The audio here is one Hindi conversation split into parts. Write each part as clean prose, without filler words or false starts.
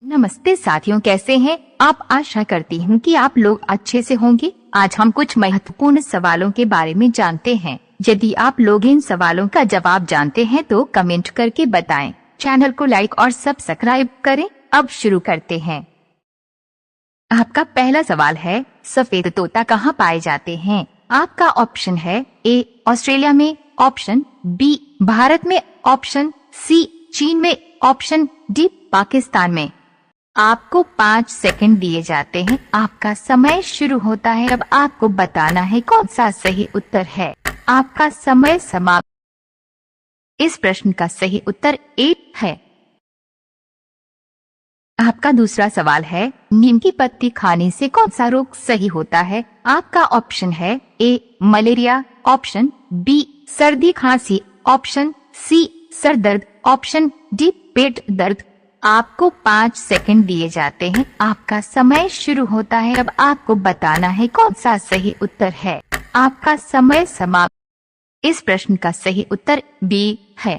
नमस्ते साथियों, कैसे हैं आप। आशा करती हूँ कि आप लोग अच्छे से होंगे। आज हम कुछ महत्वपूर्ण सवालों के बारे में जानते हैं। यदि आप लोग इन सवालों का जवाब जानते हैं तो कमेंट करके बताएं। चैनल को लाइक और सब्सक्राइब करें। अब शुरू करते हैं। आपका पहला सवाल है, सफेद तोता कहाँ पाए जाते हैं। आपका ऑप्शन है ए ऑस्ट्रेलिया में, ऑप्शन बी भारत में, ऑप्शन सी चीन में, ऑप्शन डी पाकिस्तान में। आपको 5 सेकंड दिए जाते हैं। आपका समय शुरू होता है। अब आपको बताना है कौन सा सही उत्तर है। आपका समय समाप्त। इस प्रश्न का सही उत्तर ए है। आपका दूसरा सवाल है, नीम की पत्ती खाने से कौन सा रोग सही होता है। आपका ऑप्शन है ए मलेरिया, ऑप्शन बी सर्दी खांसी, ऑप्शन सी सर दर्द, ऑप्शन डी पेट दर्द। आपको 5 सेकंड दिए जाते हैं। आपका समय शुरू होता है। अब आपको बताना है कौन सा सही उत्तर है। आपका समय समाप्त। इस प्रश्न का सही उत्तर बी है।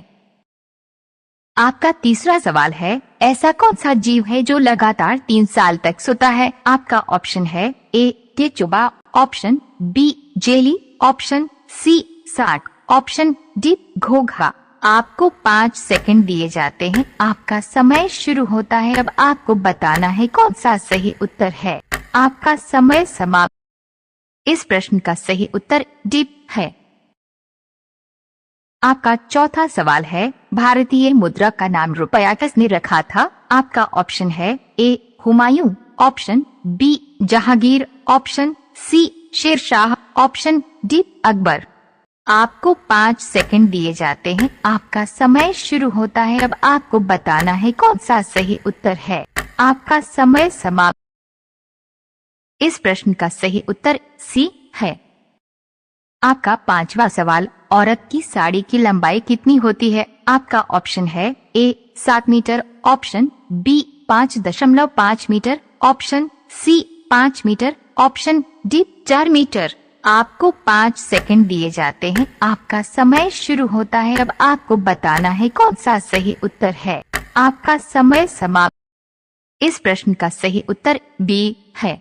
आपका तीसरा सवाल है, ऐसा कौन सा जीव है जो लगातार 3 साल तक सोता है। आपका ऑप्शन है ए केचुआ, option B jelly, option C shark, option D घोंघा। आपको 5 सेकंड दिए जाते हैं। आपका समय शुरू होता है। अब आपको बताना है कौन सा सही उत्तर है। आपका समय समाप्त। इस प्रश्न का सही उत्तर डी है। आपका चौथा सवाल है, भारतीय मुद्रा का नाम रुपया किसने रखा था। आपका ऑप्शन है ए Humayun, option B Jahangir, option C Sher Shah, option D Akbar. आपको 5 सेकंड दिए जाते हैं। आपका समय शुरू होता है। अब आपको बताना है कौन सा सही उत्तर है। आपका समय समाप्त। इस प्रश्न का सही उत्तर सी है। आपका पांचवा सवाल, औरत की साड़ी की लंबाई कितनी होती है। आपका ऑप्शन है A 7 metre, option B 5.5 metre, option C 5 metre, option D 4 metre. आपको 5 सेकंड दिए जाते हैं। आपका समय शुरू होता है। अब आपको बताना है कौन सा सही उत्तर है। आपका समय समाप्त। इस प्रश्न का सही उत्तर बी है।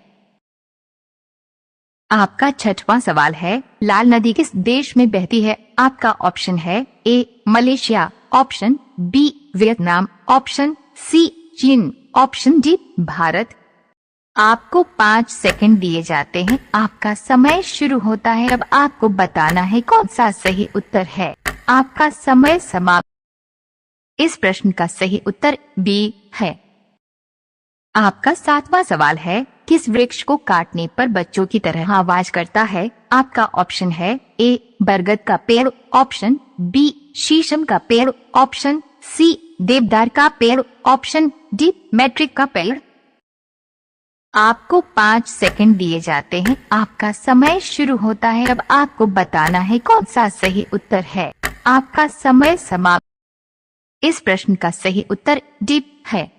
आपका छठवां सवाल है, लाल नदी किस देश में बहती है। आपका ऑप्शन है A Malaysia, option B Vietnam, option C चीन, ऑप्शन डी भारत। आपको 5 सेकंड दिए जाते हैं। आपका समय शुरू होता है। अब आपको बताना है कौन सा सही उत्तर है। आपका समय समाप्त। इस प्रश्न का सही उत्तर बी है। आपका 7वां सवाल है, किस वृक्ष को काटने पर बच्चों की तरह आवाज करता है। आपका ऑप्शन है ए बरगद का पेड़, ऑप्शन बी शीशम का पेड़, ऑप्शन सी देवदार का पेड़, ऑप्शन डी मैट्रिक का पेड़। आपको 5 सेकंड दिए जाते हैं। आपका समय शुरू होता है। अब आपको बताना है कौन सा सही उत्तर है। आपका समय समाप्त। इस प्रश्न का सही उत्तर डी है।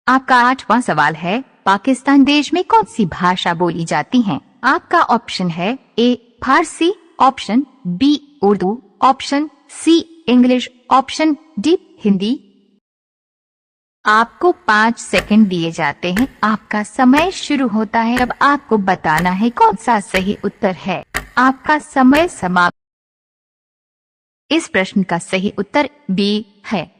आपका 8वां सवाल है, पाकिस्तान देश में कौन सी भाषा बोली जाती है। आपका ऑप्शन है A Farsi, option B Urdu, option C English, option D Hindi. आपको 5 सेकंड दिए जाते हैं। आपका समय शुरू होता है। अब आपको बताना है कौन सा सही उत्तर है। आपका समय समाप्त। इस प्रश्न का सही उत्तर बी है।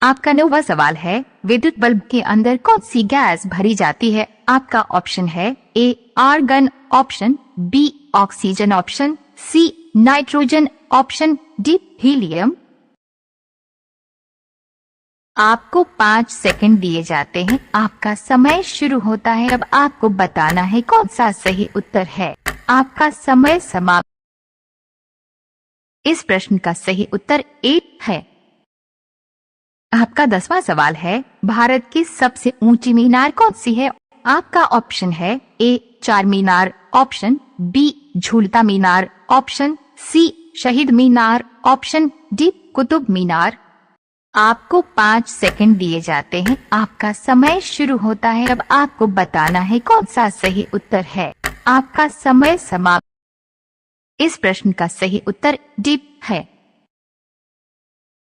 आपका 9वां सवाल है, विद्युत बल्ब के अंदर कौन सी गैस भरी जाती है। आपका ऑप्शन है A argon, option B oxygen, option C nitrogen, option D helium. आपको 5 सेकंड दिए जाते हैं। आपका समय शुरू होता है। अब आपको बताना है कौन सा सही उत्तर है। आपका समय समाप्त। इस प्रश्न का सही उत्तर ए है। आपका 10वां सवाल है, भारत की सबसे ऊंची मीनार कौन सी है। आपका ऑप्शन है ए चार मीनार, ऑप्शन बी झूलता मीनार, ऑप्शन सी शहीद मीनार, ऑप्शन डी कुतुब मीनार। आपको 5 सेकंड दिए जाते हैं। आपका समय शुरू होता है। अब आपको बताना है कौन सा सही उत्तर है। आपका समय समाप्त। इस प्रश्न का सही उत्तर डी है।